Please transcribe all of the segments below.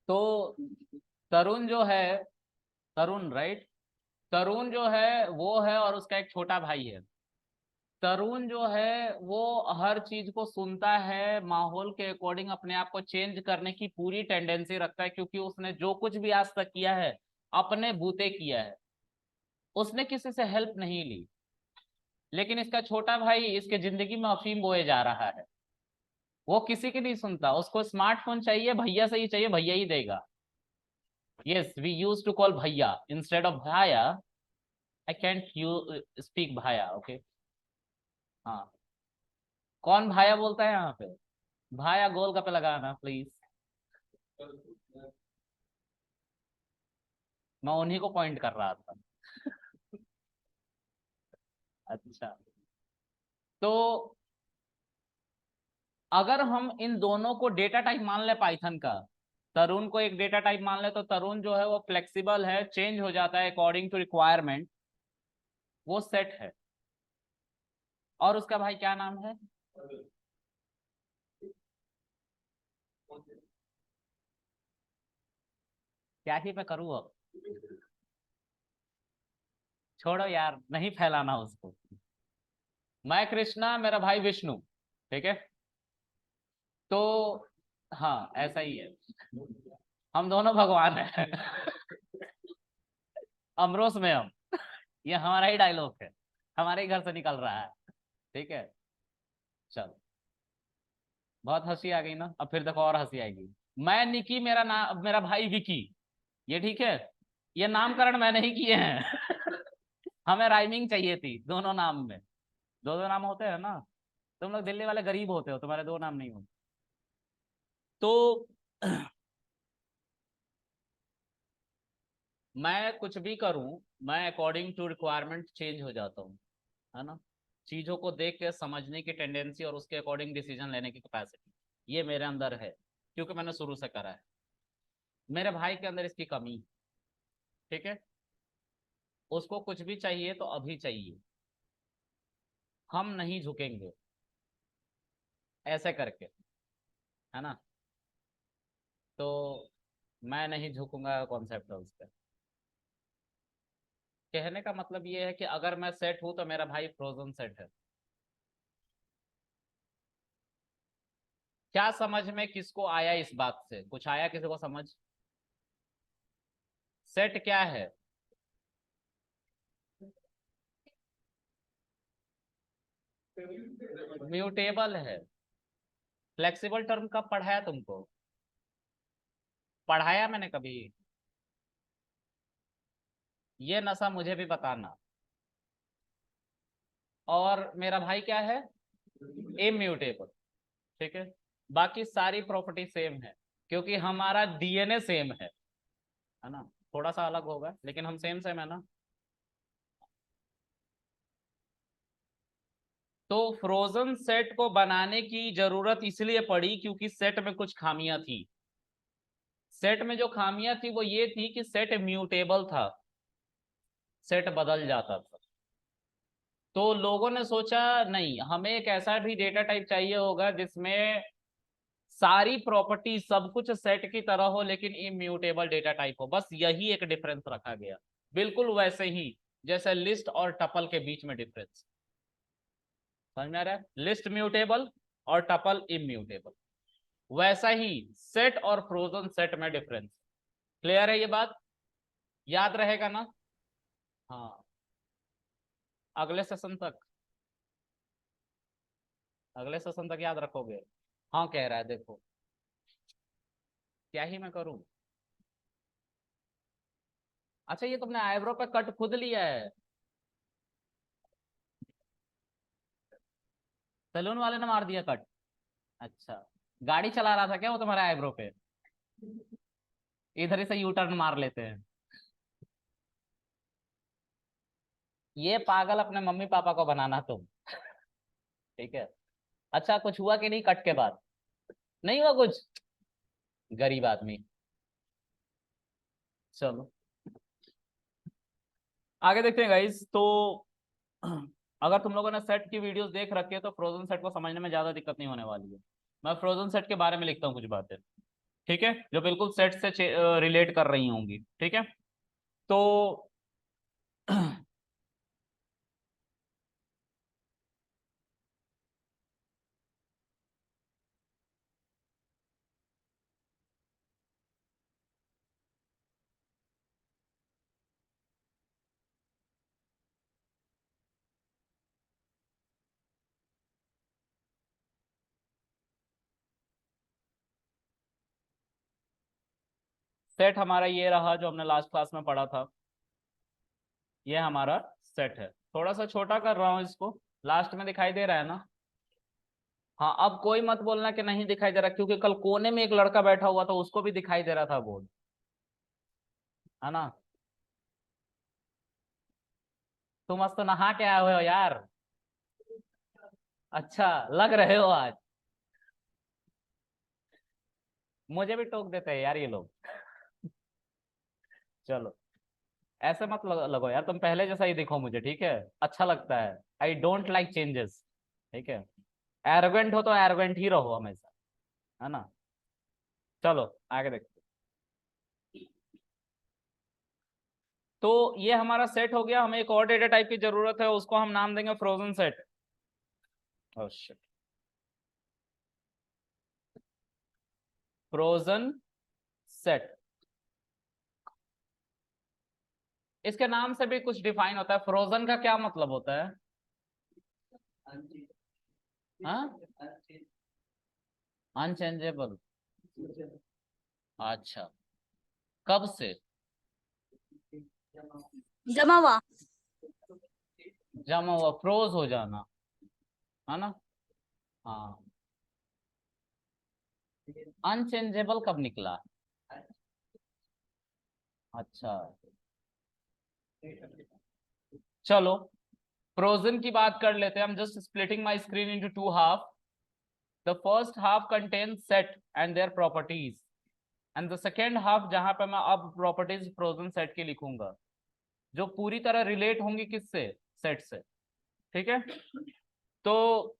तो तरुण जो है, तरुण राइट, तरुण जो है वो है और उसका एक छोटा भाई है। तरुण जो है वो हर चीज को सुनता है, माहौल के अकॉर्डिंग अपने आप को चेंज करने की पूरी टेंडेंसी रखता है, क्योंकि उसने जो कुछ भी आज तक किया है अपने बूते किया है, उसने किसी से हेल्प नहीं ली। लेकिन इसका छोटा भाई इसके जिंदगी में अफीम बोए जा रहा है, वो किसी की नहीं सुनता, उसको स्मार्टफोन चाहिए, भैया से ही चाहिए, भैया ही देगा। Yes, we use to call भैया इंस्टेड ऑफ भाया। आई कैंट यू स्पीक भाया, ओके। हाँ, कौन भाया बोलता है यहाँ पे? भाया गोलगप्पे लगाना प्लीज। मैं उन्हीं को पॉइंट कर रहा था। अच्छा, तो अगर हम इन दोनों को डेटा टाइप मान ले पाइथन का, तरुण को एक डेटा टाइप मान ले, तो तरुण जो है वो फ्लेक्सिबल है, चेंज हो जाता है अकॉर्डिंग टू रिक्वायरमेंट, वो सेट है। और उसका भाई क्या नाम है? क्या ही मैं करूँ अब, छोड़ो यार, नहीं फैलाना उसको। मैं कृष्णा, मेरा भाई विष्णु, ठीक है। तो हाँ, ऐसा ही है, हम दोनों भगवान हैं। अमरोस में हम, ये हमारा ही डायलॉग है, हमारे ही घर से निकल रहा है, ठीक है। चलो, बहुत हंसी आ गई ना, अब फिर देखो और हंसी आएगी। मैं निकी, मेरा नाम, मेरा भाई विकी, ये ठीक है। ये नामकरण मैंने ही किए हैं। हमें राइमिंग चाहिए थी दोनों नाम में, दो दो नाम होते हैं ना। तुम लोग दिल्ली वाले गरीब होते हो, तुम्हारे दो नाम नहीं होते। तो मैं कुछ भी करूं, मैं अकॉर्डिंग टू रिक्वायरमेंट चेंज हो जाता हूँ, है ना। चीजों को देख के समझने की टेंडेंसी और उसके अकॉर्डिंग डिसीजन लेने की कैपेसिटी, ये मेरे अंदर है, क्योंकि मैंने शुरू से करा है। मेरे भाई के अंदर इसकी कमी, ठीक है। उसको कुछ भी चाहिए तो अभी चाहिए, हम नहीं झुकेंगे ऐसे करके, है ना। तो मैं नहीं झुकूंगा कॉन्सेप्ट है उसका। कहने का मतलब ये है कि अगर मैं सेट हूं तो मेरा भाई फ्रोजन सेट है। क्या समझ में किसको आया इस बात से, कुछ आया किसी को समझ? सेट क्या है? म्यूटेबल है। फ्लेक्सिबल टर्म कब पढ़ाया तुमको? पढ़ाया मैंने कभी? ये नशा मुझे भी बताना। और मेरा भाई क्या है? इम्यूटेबल, ठीक है। बाकी सारी प्रॉपर्टी सेम है, क्योंकि हमारा डीएनए सेम है ना। थोड़ा सा अलग होगा लेकिन हम सेम सेम है ना। तो फ्रोजन सेट को बनाने की जरूरत इसलिए पड़ी क्योंकि सेट में कुछ खामियां थी। सेट में जो खामियां थी वो ये थी कि सेट म्यूटेबल था, सेट बदल जाता था। तो लोगों ने सोचा नहीं, हमें एक ऐसा भी डेटा टाइप चाहिए होगा जिसमें सारी प्रॉपर्टी सब कुछ सेट की तरह हो लेकिन इम्यूटेबल डेटा टाइप हो। बस यही एक डिफरेंस रखा गया, बिल्कुल वैसे ही जैसे लिस्ट और टपल के बीच में डिफरेंस। समझ में आ रहा है? लिस्ट म्यूटेबल और टपल इम्यूटेबल, वैसा ही सेट और फ्रोजन सेट में डिफरेंस। क्लियर है ये बात? याद रहेगा ना? हाँ, अगले सेशन तक, अगले सेशन तक याद रखोगे? हाँ कह रहा है, देखो क्या ही मैं करूं। अच्छा, ये तुमने आईब्रो पे कट खुद लिया है? सैलून वाले ने मार दिया कट? अच्छा, गाड़ी चला रहा था क्या वो तुम्हारे आईब्रो पे? इधर ही से यू टर्न मार लेते हैं। ये पागल अपने मम्मी पापा को बनाना तुम, ठीक है। अच्छा, कुछ हुआ कि नहीं कट के बाद? नहीं हुआ कुछ? गरीब आदमी। चलो आगे देखते हैं गाइस। तो अगर तुम लोगों ने सेट की वीडियोस देख रखी है तो फ्रोजन सेट को समझने में ज्यादा दिक्कत नहीं होने वाली है। मैं फ्रोजन सेट के बारे में लिखता हूँ कुछ बातें। ठीक है, जो बिल्कुल सेट से रिलेट कर रही होंगी। ठीक है, तो सेट हमारा ये रहा जो हमने लास्ट क्लास में पढ़ा था, ये हमारा सेट है। थोड़ा सा छोटा कर रहा हूं इसको, लास्ट में दिखाई दे रहा है ना? हाँ, अब कोई मत बोलना कि नहीं दिखाई दे रहा, क्योंकि कल कोने में एक लड़का बैठा हुआ था, उसको भी दिखाई दे रहा था बोर्ड, है ना? तुम मस्त नहा के आए हुए हो यार। अच्छा लग रहे हो आज। मुझे भी टोक देते हैं यार ये लोग। चलो, ऐसे मत लगो यार, तुम पहले जैसा ही दिखो मुझे, ठीक है? अच्छा लगता है, आई डोंट लाइक चेंजेस। ठीक है, एरोगेंट हो तो एरोगेंट ही रहो हमेशा, है ना? चलो आगे देखते हैं। तो ये हमारा सेट हो गया, हमें एक और डेटा टाइप की जरूरत है, उसको हम नाम देंगे फ्रोजन सेट। फ्रोजन सेट, इसके नाम से भी कुछ डिफाइन होता है। फ्रोजन का क्या मतलब होता है? हाँ, अनचेंजेबल। अच्छा, कब से? जमा हुआ। जमा हुआ, फ्रोज हो जाना, है ना? हाँ, अनचेंजेबल कब निकला? अच्छा, चलो फ्रोजन की बात कर लेते हैं हम। Just splitting my screen into two half. The first half contains set and their properties, and the second half जहां पे मैं अब प्रॉपर्टीज फ्रोजन सेट की लिखूंगा, जो पूरी तरह रिलेट होंगी किससे? सेट से। ठीक है, तो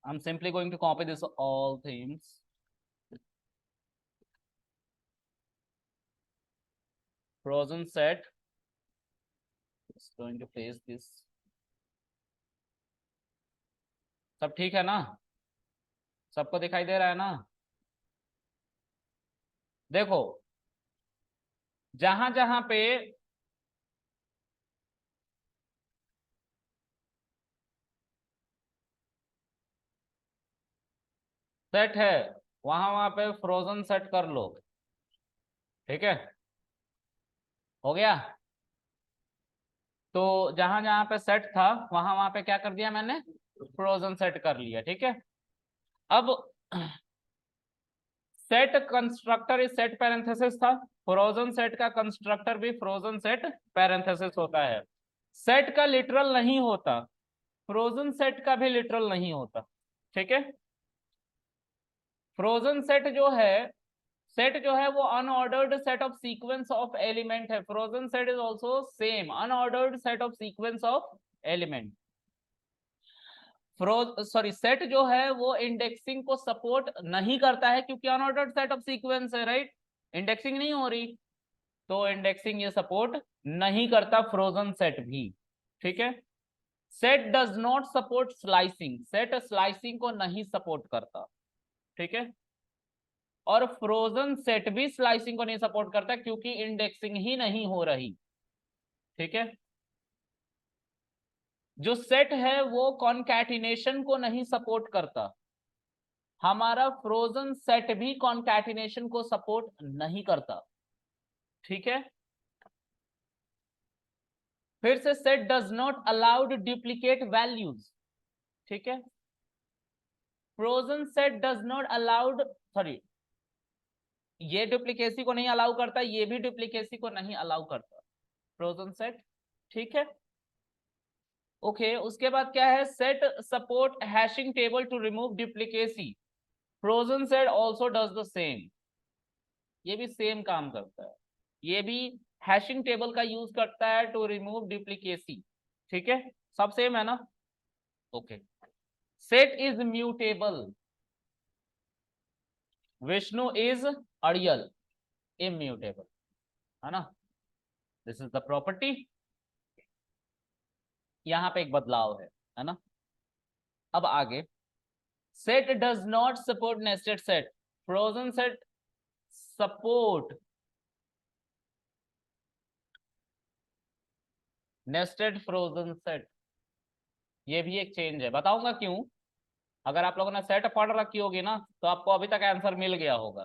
I am simply going to copy this all things. Frozen set is going to paste this। सब ठीक है ना? सबको दिखाई दे रहा है ना? देखो, जहां जहां पे सेट है, वहां वहां पे फ्रोजन सेट कर लो। ठीक है, हो गया? तो जहां जहां पे सेट था, वहां वहां पे क्या कर दिया मैंने? फ्रोजन सेट कर लिया। ठीक है, अब set constructor is set parenthesis था, फ्रोजन सेट का कंस्ट्रक्टर भी फ्रोजन सेट पैरेंथेसिस होता है। सेट का लिटरल नहीं होता, फ्रोजन सेट का भी लिटरल नहीं होता। ठीक है, फ्रोजन सेट जो है वो unordered set of sequence of element है। Frozen set is also same unordered set of sequence of element. Set जो है वो इंडेक्सिंग को सपोर्ट नहीं करता है, क्योंकि अनऑर्डर्ड सेट ऑफ सीक्वेंस है, राइट? इंडेक्सिंग नहीं हो रही, तो इंडेक्सिंग ये सपोर्ट नहीं करता फ्रोजन सेट भी। ठीक है, set does not support slicing, set slicing को नहीं सपोर्ट करता। ठीक है, और फ्रोजन सेट भी स्लाइसिंग को नहीं सपोर्ट करता, क्योंकि इंडेक्सिंग ही नहीं हो रही। ठीक है, जो सेट है वो कॉन्कैटिनेशन को नहीं सपोर्ट करता, हमारा फ्रोजन सेट भी कॉन्कैटिनेशन को सपोर्ट नहीं करता। ठीक है, फिर से set does not allowed duplicate values. ठीक है, frozen set does not allowed, sorry, ये डुप्लीकेसी को नहीं अलाउ करता, ये भी डुप्लीकेसी को नहीं अलाउ करता फ्रोजन सेट। ठीक है, ओके, उसके बाद क्या है? Set support hashing table to remove duplicacy, frozen set also does the same, ये भी सेम काम करता है, ये भी हैशिंग टेबल का यूज करता है टू रिमूव डुप्लीकेसी। ठीक है, सब सेम है ना? ओके, सेट इज म्यूटेबल, विष्णु इज अड़ियल, इम्यूटेबल, है ना। This is the property. यहां पे एक बदलाव है ना। अब आगे, set does not support nested set, frozen set support nested frozen set. ये भी एक चेंज है, बताऊंगा क्यों। अगर आप लोगों ने सेट पढ़ रखी होगी ना तो आपको अभी तक आंसर मिल गया होगा।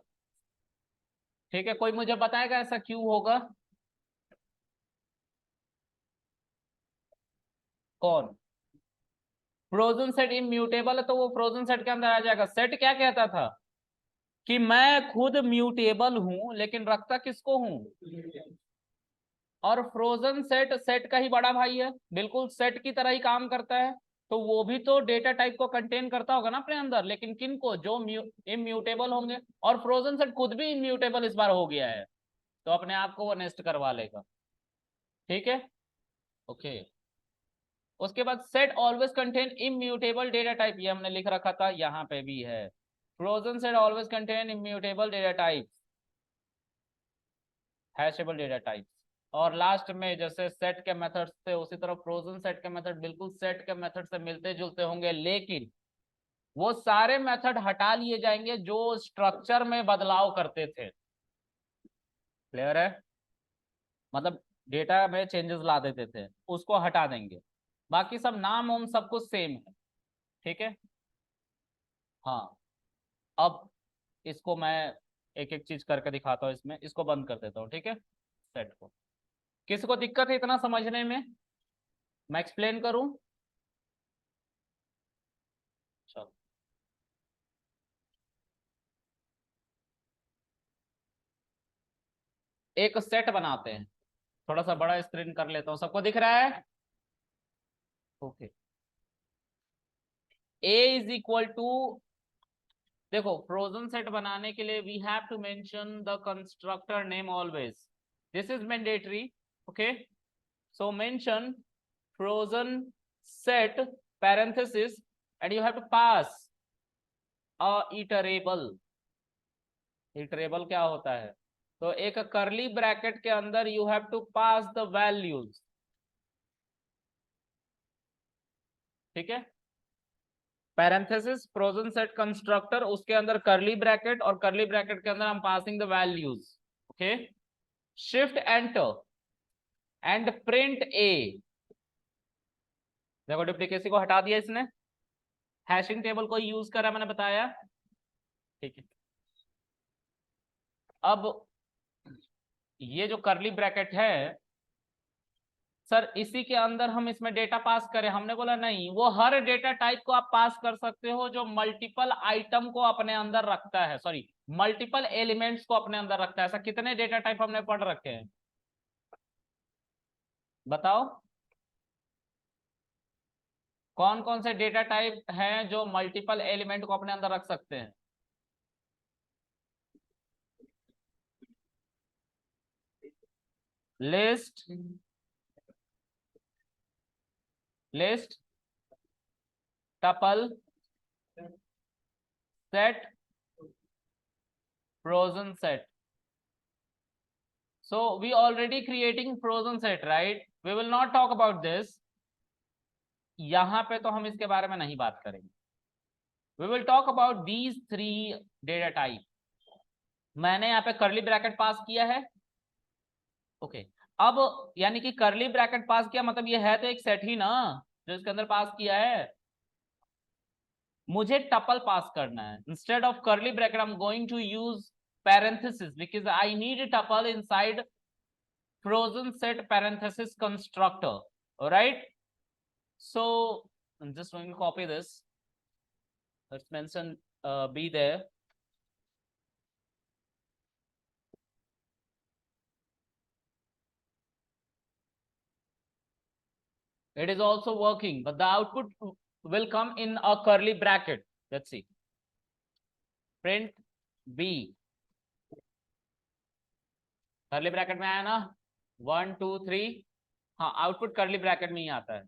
ठीक है, कोई मुझे बताएगा ऐसा क्यों होगा? कौन? फ्रोजन सेट इम्यूटेबल है तो वो फ्रोजन सेट के अंदर आ जाएगा। सेट क्या कहता था कि मैं खुद म्यूटेबल हूं लेकिन रखता किसको हूं? और फ्रोजन सेट सेट का ही बड़ा भाई है, बिल्कुल सेट की तरह ही काम करता है। तो वो भी तो डेटा टाइप को कंटेन करता होगा ना अपने अंदर, लेकिन किन को? जो इम्यूटेबल होंगे। और फ्रोजन सेट खुद भी इम्यूटेबल इस बार हो गया है, तो अपने आप को वो नेस्ट करवा लेगा। ठीक है, ओके। उसके बाद set always contain immutable data type, ये हमने लिख रखा था, यहाँ पे भी है। Frozen set always contain immutable data type, hashable data type. और लास्ट में जैसे सेट के मेथड्स थे उसी तरह फ्रोजन सेट के मेथड बिल्कुल सेट के मेथड से मिलते जुलते होंगे, लेकिन वो सारे मेथड हटा लिए जाएंगे जो स्ट्रक्चर में बदलाव करते थे। क्लियर है? मतलब डेटा में चेंजेस ला देते थे, उसको हटा देंगे। बाकी सब नाम उम सब कुछ सेम है। ठीक है, हाँ। अब इसको मैं एक एक चीज करके दिखाता हूँ, इसमें इसको बंद कर देता हूँ। ठीक है, सेट को। किसी को दिक्कत है इतना समझने में? मैं एक्सप्लेन करूं? चलो, एक सेट बनाते हैं। थोड़ा सा बड़ा स्क्रीन कर लेता हूँ, सबको दिख रहा है? Okay. A is equal to, देखो फ्रोजन सेट बनाने के लिए we have to mention the constructor name always, this is mandatory. Okay, so mention frozen set parenthesis and you have to pass a iterable। Iterable क्या होता है? तो एक curly bracket के अंदर you have to pass the values. ठीक है, parenthesis frozen set constructor, उसके अंदर करली ब्रैकेट, और करली ब्रैकेट के अंदर हम passing the values. Okay, shift enter and print a. देखो डुप्लीकेसी को हटा दिया इसने, हैशिंग टेबल को यूज करा, मैंने बताया। ठीक है, अब ये जो करली ब्रैकेट है सर, इसी के अंदर हम इसमें डेटा पास करें? हमने बोला नहीं, वो हर डेटा टाइप को आप पास कर सकते हो जो मल्टीपल आइटम को अपने अंदर रखता है, सॉरी मल्टीपल एलिमेंट्स को अपने अंदर रखता है। ऐसा कितने डेटा टाइप हमने पढ़ रखे हैं बताओ? कौन कौन से डेटा टाइप हैं जो मल्टीपल एलिमेंट को अपने अंदर रख सकते हैं? List, list, tuple, set, frozen set. So we already creating frozen set, right? We will not talk about this. यहाँ पे तो हम इसके बारे में नहीं बात करेंगे। We will talk about these three data type. मैंने यहाँ पे करली ब्रैकेट पास किया है। ओके, अब यानी कि करली ब्रैकेट पास किया मतलब ये है तो एक सेट ही ना जो इसके अंदर पास किया है। मुझे टपल पास करना है, instead of curly bracket I am going to use parenthesis because I need a tuple inside frozen set parenthesis constructor. All right, so I'm just going to copy this. Let's mention b there. It is also working, but the output will come in a curly bracket. Let's see, print b, curly bracket में आया ना, 1 2 3, हाँ output करली bracket में ही आता है।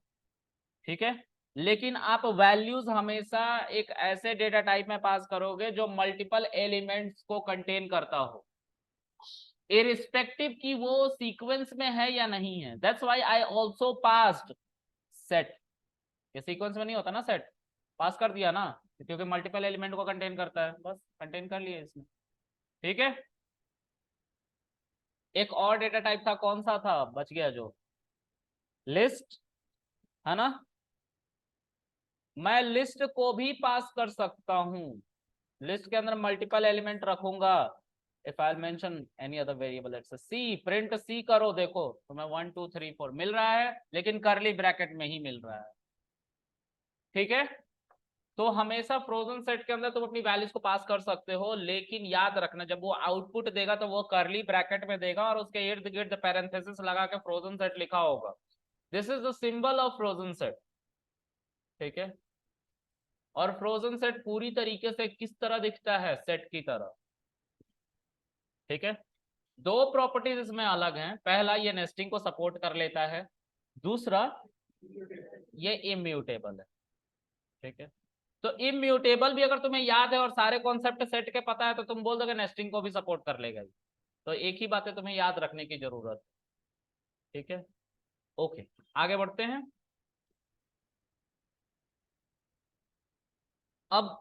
ठीक है, लेकिन आप वैल्यूज हमेशा एक ऐसे डेटा टाइप में पास करोगे जो मल्टीपल एलिमेंट्स को कंटेन करता हो, इरिस्पेक्टिव कि वो सीक्वेंस में है या नहीं है। That's why I also passed set. ये सीक्वेंस में नहीं होता ना सेट, पास कर दिया ना, क्योंकि मल्टीपल एलिमेंट को कंटेन करता है, बस कंटेन कर लिए इसमें। ठीक है, एक और डेटा टाइप था, कौन सा था, बच गया जो, लिस्ट, है ना। मैं लिस्ट को भी पास कर सकता हूं, लिस्ट के अंदर मल्टीपल एलिमेंट रखूंगा। If I mention any other variable, let's say see, print सी करो, देखो तुम्हें 1 2 3 4 मिल रहा है, लेकिन करली ब्रैकेट में ही मिल रहा है। ठीक है, तो हमेशा फ्रोजन सेट के अंदर तुम अपनी वैल्यूज को पास कर सकते हो, लेकिन याद रखना जब वो आउटपुट देगा तो वो करली ब्रैकेट में देगा और उसके इर्द गिर्द पैरेंथेसिस लगा के फ्रोजन सेट लिखा होगा। This is the symbol of frozen set. ठीक है, और फ्रोजन सेट पूरी तरीके से किस तरह दिखता है, सेट की तरह। ठीक है, दो प्रॉपर्टीज इसमें अलग हैं, पहला ये नेस्टिंग को सपोर्ट कर लेता है, दूसरा ये इम्यूटेबल है। ठीक है, तो इम्यूटेबल भी अगर तुम्हें याद है और सारे कॉन्सेप्ट सेट के पता है तो तुम बोल दोगे नेस्टिंग को भी सपोर्ट कर लेगा। तो एक ही बात है, तुम्हें याद रखने की जरूरत। ठीक है, ओके, आगे बढ़ते हैं। अब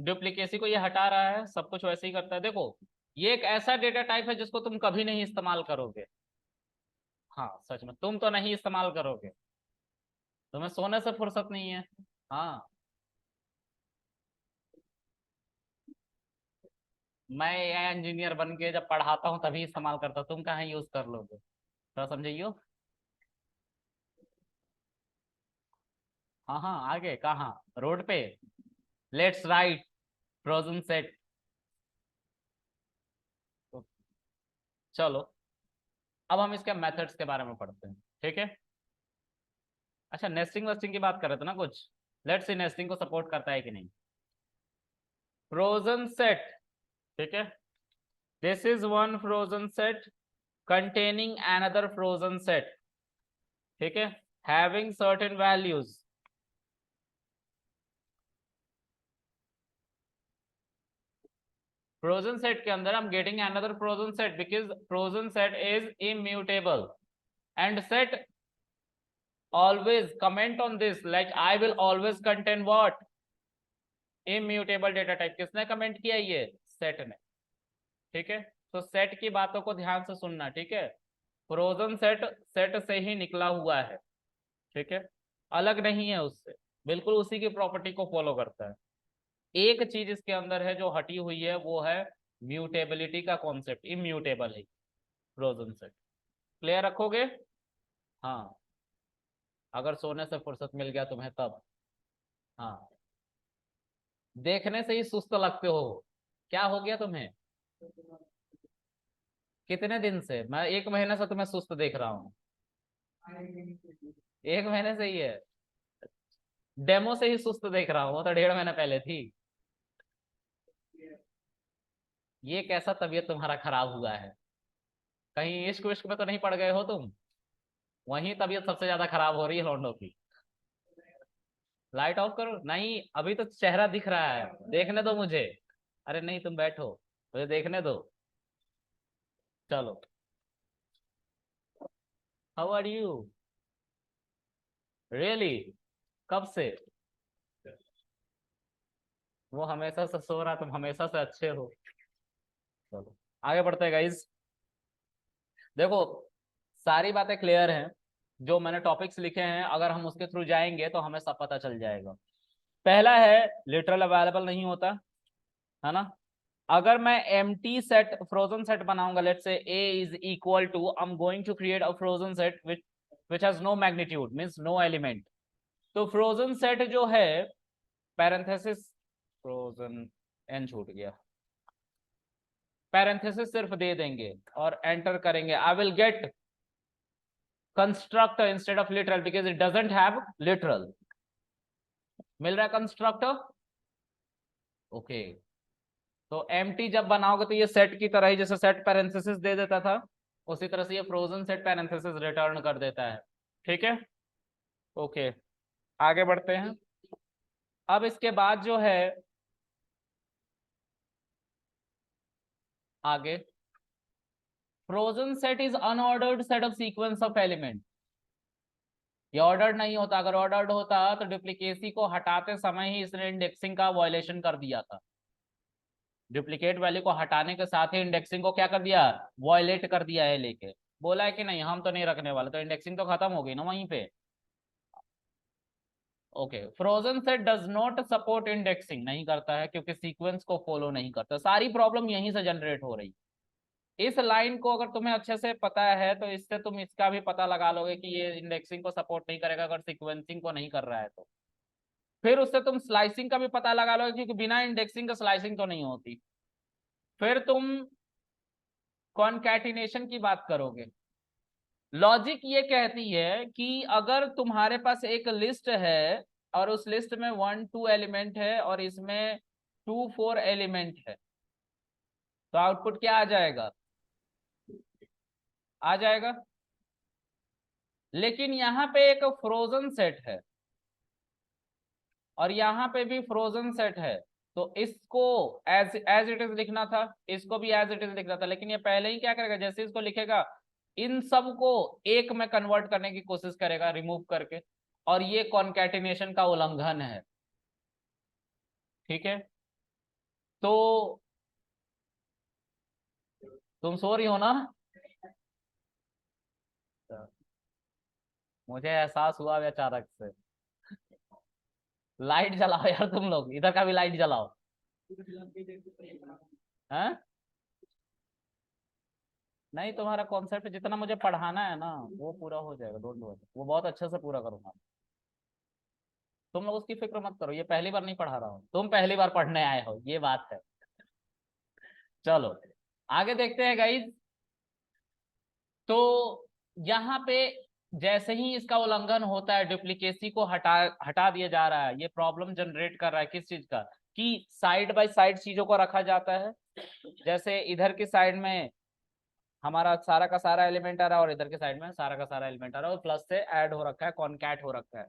डुप्लीकेसी को ये हटा रहा है, सब कुछ वैसे ही करता है। देखो ये एक ऐसा डेटा टाइप है जिसको तुम कभी नहीं इस्तेमाल करोगे। हाँ सच में तुम तो नहीं इस्तेमाल करोगे, तुम्हें सोने से फुर्सत नहीं है। हाँ, मैं एआई इंजीनियर बन के जब पढ़ाता हूँ तभी इस्तेमाल करता हूँ, तुम कहाँ यूज कर लोगे, तो समझियो। हाँ हाँ, आगे कहाँ, रोड पे, लेट्स राइट फ्रोजन सेट। चलो अब हम इसके मेथड्स के बारे में पढ़ते हैं। ठीक है, अच्छा नेस्टिंग वेस्टिंग की बात कर रहे थे ना कुछ, लेट्स सी नेस्टिंग को सपोर्ट करता है कि नहीं। फ्रोजन सेट, ठीक है, this is one frozen set containing another frozen set, ठीक है, having certain values। Frozen set के अंदर I'm getting another frozen set because frozen set is immutable and set always comment on this like I will always contain what, immutable data type। किसने comment किया, ये set ने। ठीक है, तो set की बातों को ध्यान से सुनना। ठीक है, फ्रोजन सेट सेट से ही निकला हुआ है। ठीक है, अलग नहीं है उससे, बिल्कुल उसी की प्रॉपर्टी को फॉलो करता है। एक चीज इसके अंदर है जो हटी हुई है, वो है म्यूटेबिलिटी का कॉन्सेप्ट, इम्यूटेबल है फ्रोजन सेट। क्लियर रखोगे। हाँ, अगर सोने से फुर्सत मिल गया तुम्हें तब। हाँ, देखने से ही सुस्त लगते हो, क्या हो गया तुम्हें, कितने दिन से, मैं 1 महीने से तुम्हें सुस्त देख रहा हूँ। 1 महीने से ही है, डेमो से ही सुस्त देख रहा हूँ, वो तो 1.5 महीने पहले थी। ये कैसा तबीयत तुम्हारा खराब हुआ है, कहीं इश्क विश्क में तो नहीं पड़ गए हो तुम, वहीं तबीयत सबसे ज्यादा खराब हो रही है लौंडों की। लाइट ऑफ करो, नहीं अभी तो चेहरा दिख रहा है, देखने दो मुझे। अरे नहीं तुम बैठो, मुझे देखने दो। चलो, हाउ आर यू, रियली, कब से, वो हमेशा से सो रहा, तुम हमेशा से अच्छे हो। चलो आगे बढ़ते हैं गाइज। देखो सारी बातें क्लियर हैं, जो मैंने टॉपिक्स लिखे हैं अगर हम उसके थ्रू जाएंगे तो हमें सब पता चल जाएगा। पहला है लिटरल अवेलेबल नहीं होता, है ना। अगर मैं एम्प्टी सेट फ्रोजन सेट बनाऊंगा, let's say a is equal to, I'm going to create a frozen set which has no magnitude, means no element। तो फ्रोजन सेट जो है, पैरेंथेसिस, फ्रोजन n छूट गया, पैरेंथेसिस सिर्फ दे देंगे और एंटर करेंगे, I will get constructor instead of literal because it doesn't have literal. मिल रहा है कंस्ट्रक्टर, ओके। तो एम्प्टी जब बनाओगे तो ये सेट की तरह ही, जैसे सेट पैरेंथेसिस दे देता था, उसी तरह से ये फ्रोजन सेट पैरेंथेसिस रिटर्न कर देता है। ठीक है, ओके। आगे बढ़ते हैं। अब इसके बाद जो है आगे, frozen set is unordered set of sequence of element. ये ऑर्डर्ड नहीं होता, अगर ऑर्डर्ड होता तो डुप्लीकेसी को हटाते समय ही इसने इंडेक्सिंग का वायलेशन कर दिया था। डुप्लीकेट वैल्यू को हटाने के साथ ही इंडेक्सिंग को क्या कर दिया, वायलेट कर दिया है लेके। बोला है कि नहीं हम तो नहीं रखने वाले, तो इंडेक्सिंग तो खत्म हो गई ना वहीं पे। Okay, frozen set does not support indexing, नहीं करता है क्योंकि सीक्वेंस को फॉलो नहीं करता। सारी प्रॉब्लम यहीं से जनरेट हो रही। इस लाइन को अगर तुम्हें अच्छे से पता है तो इससे तुम इसका भी पता लगा लोगे कि ये इंडेक्सिंग को सपोर्ट नहीं करेगा अगर सीक्वेंसिंग को नहीं कर रहा है तो। फिर उससे तुम स्लाइसिंग का भी पता लगा लोगे क्योंकि बिना इंडेक्सिंग का स्लाइसिंग तो नहीं होती। फिर तुम कॉन्कैटिनेशन की बात करोगे। लॉजिक ये कहती है कि अगर तुम्हारे पास एक लिस्ट है और उस लिस्ट में 1 2 एलिमेंट है और इसमें 2 4 एलिमेंट है, तो आउटपुट क्या आ जाएगा, आ जाएगा। लेकिन यहाँ पे एक फ्रोजन सेट है और यहाँ पे भी फ्रोजन सेट है, तो इसको एज एज इट इज लिखना था, इसको भी एज इट इज लिखना था। लेकिन ये पहले ही क्या करेगा, जैसे इसको लिखेगा इन सब को एक में कन्वर्ट करने की कोशिश करेगा रिमूव करके, और ये कॉन्कैटिनेशन का उल्लंघन है। ठीक है, तो तुम सो रही हो ना? मुझे एहसास हुआ अभी अचानक से। लाइट जलाओ यार, तुम लोग इधर का भी लाइट जलाओ। हैं? नहीं, तुम्हारा कॉन्सेप्ट जितना मुझे पढ़ाना है ना वो पूरा हो जाएगा, डोंट वरी, वो बहुत अच्छे से पूरा करूंगा। तुम लोग उसकी फिक्र मत करो, ये पहली बार नहीं पढ़ा रहा हूँ, तुम पहली बार पढ़ने आए हो, ये बात है। चलो आगे देखते हैं गाइज। तो यहाँ पे जैसे ही इसका उल्लंघन होता है, डुप्लीकेसी को हटा हटा दिया जा रहा है, ये प्रॉब्लम जनरेट कर रहा है किस चीज का, कि साइड बाय साइड चीजों को रखा जाता है। जैसे इधर की साइड में हमारा सारा का सारा एलिमेंट आ रहा है और इधर के साइड में सारा का सारा एलिमेंट आ रहा है और प्लस से ऐड हो रखा है, कॉन्कैट हो रखा है।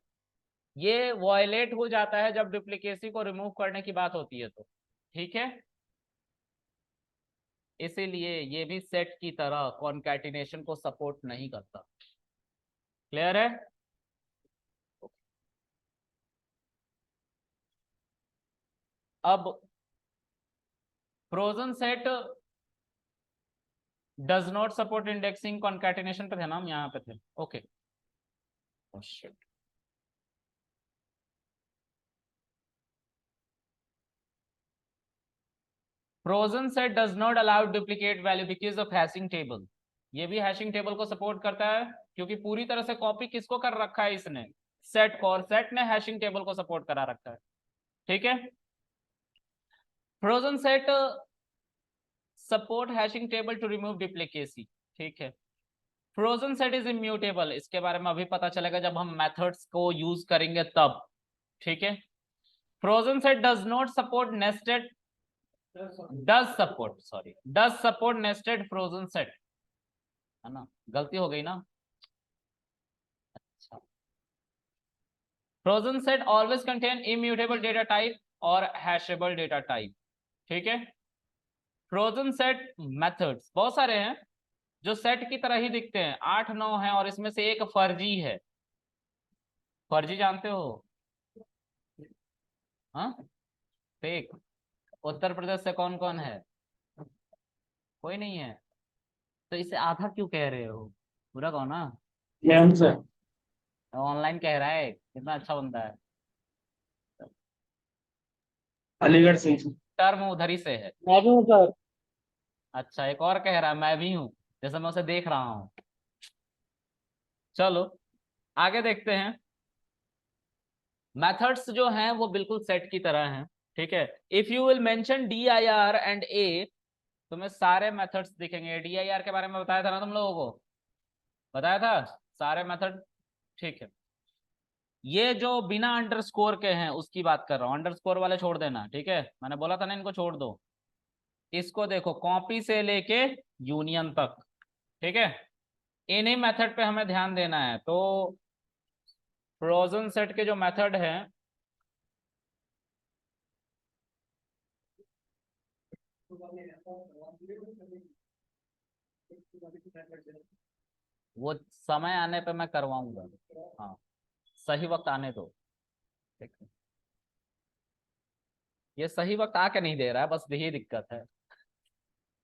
ये वॉयलेट हो जाता है जब डुप्लीकेसी को रिमूव करने की बात होती है तो। ठीक है, इसीलिए ये भी सेट की तरह कॉन्कैटिनेशन को सपोर्ट नहीं करता। क्लियर है? अब frozen set does not support indexing, concatenation पे थे ना हम, यहाँ पे थे। Okay, frozen set does not allow duplicate value because of hashing table. ये भी हैशिंग टेबल को सपोर्ट करता है क्योंकि पूरी तरह से कॉपी किसको कर रखा है इसने, सेट को, और सेट ने हैशिंग टेबल को सपोर्ट करा रखा है। ठीक है, frozen set support hashing table to remove duplicacy. ठीक है, फ्रोजन सेट इज इम्यूटेबल, इसके बारे में अभी पता चलेगा जब हम मेथड्स को यूज करेंगे तब। ठीक है, frozen set does not support nested, does support nested frozen set, है ना, गलती हो गई ना। अच्छा, frozen set always contain immutable data type और हैशेबल डेटा टाइप। ठीक है, फ्रोजन सेट मेथड्स बहुत सारे हैं जो सेट की तरह ही दिखते हैं, 8 9 हैं, और इसमें से एक फर्जी है। फर्जी जानते हो? हाँ, फेक। उत्तर प्रदेश से कौन कौन है? कोई नहीं है? तो इसे आधा क्यों कह रहे हो, पूरा कहो ना। ऑनलाइन कह रहा है, कितना अच्छा बंदा है। अलीगढ़ से। टर्म उधर ही से है। मैं भी हूँ सर। अच्छा, एक और कह रहा है मैं भी हूँ, जैसे मैं उसे देख रहा हूँ। चलो आगे देखते हैं। मेथड्स जो हैं वो बिल्कुल सेट की तरह हैं। ठीक है, if you will mention dir and a, तुम्हें सारे मेथड्स दिखेंगे। dir के बारे में बताया था ना तुम लोगों को, बताया था सारे मेथड। ठीक है, ये जो बिना अंडरस्कोर के हैं उसकी बात कर रहा हूँ, अंडरस्कोर वाले छोड़ देना। ठीक है, मैंने बोला था ना इनको छोड़ दो। इसको देखो, कॉपी से लेके यूनियन तक। ठीक है, इन्हीं मेथड पे हमें ध्यान देना है। तो फ्रोजन सेट के जो मेथड हैं वो समय आने पे मैं करवाऊंगा। हाँ, सही वक्त आने दो। ठीक है, ये सही वक्त आके नहीं दे रहा है, बस यही दिक्कत है।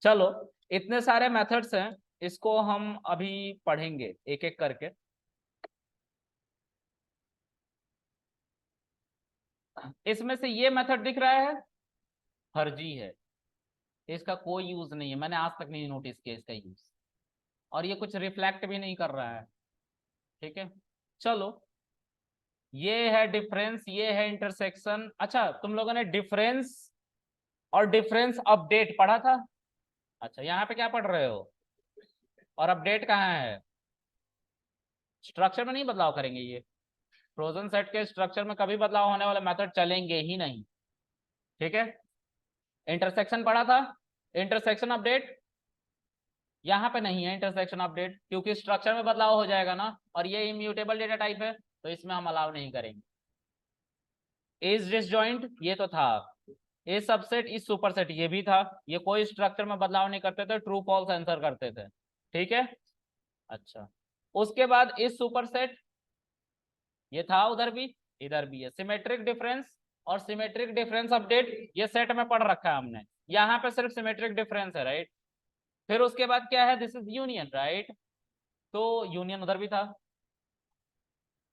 चलो, इतने सारे मेथड्स हैं, इसको हम अभी पढ़ेंगे एक एक करके। इसमें से ये मेथड दिख रहा है, फर्जी है, इसका कोई यूज नहीं है, मैंने आज तक नहीं नोटिस किया इसका यूज, और ये कुछ रिफ्लेक्ट भी नहीं कर रहा है। ठीक है, चलो, ये है डिफरेंस, ये है इंटरसेक्शन। अच्छा, तुम लोगों ने डिफरेंस और डिफरेंस अपडेट पढ़ा था? अच्छा, यहाँ पे क्या पढ़ रहे हो? और अपडेट कहाँ है? स्ट्रक्चर में नहीं बदलाव करेंगे ये, फ्रोजन सेट के स्ट्रक्चर में कभी बदलाव होने वाले मेथड चलेंगे ही नहीं। ठीक है, इंटरसेक्शन पढ़ा था, इंटरसेक्शन अपडेट यहाँ पे नहीं है। इंटरसेक्शन अपडेट क्योंकि स्ट्रक्चर में बदलाव हो जाएगा ना, और ये इम्यूटेबल डेटा टाइप है, तो इसमें हम अलाउ नहीं करेंगे। इज डिसजॉइंट ये तो था, इज सबसेट, इज सुपरसेट ये भी था, ये कोई स्ट्रक्चर में बदलाव नहीं करते थे, ट्रू फॉल्स आंसर करते थे। ठीक है, अच्छा, उसके बाद इज सुपरसेट, ये था उधर भी, इधर भी है। सिमेट्रिक डिफरेंस और सिमेट्रिक डिफरेंस अपडेट ये सेट में पढ़ रखा है हमने, यहाँ पे सिर्फ सिमेट्रिक डिफरेंस है, राइट। फिर उसके बाद क्या है, दिस इज यूनियन, राइट, तो यूनियन उधर भी था।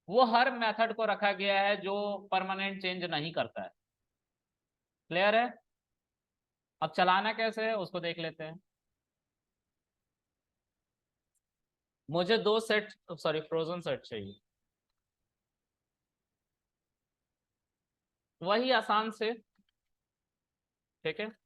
वो हर मेथड को रखा गया है जो परमानेंट चेंज नहीं करता है। क्लियर है? अब चलाना कैसे है उसको देख लेते हैं। मुझे दो सेट, सॉरी फ्रोजन सेट चाहिए, वही आसान से। ठीक है,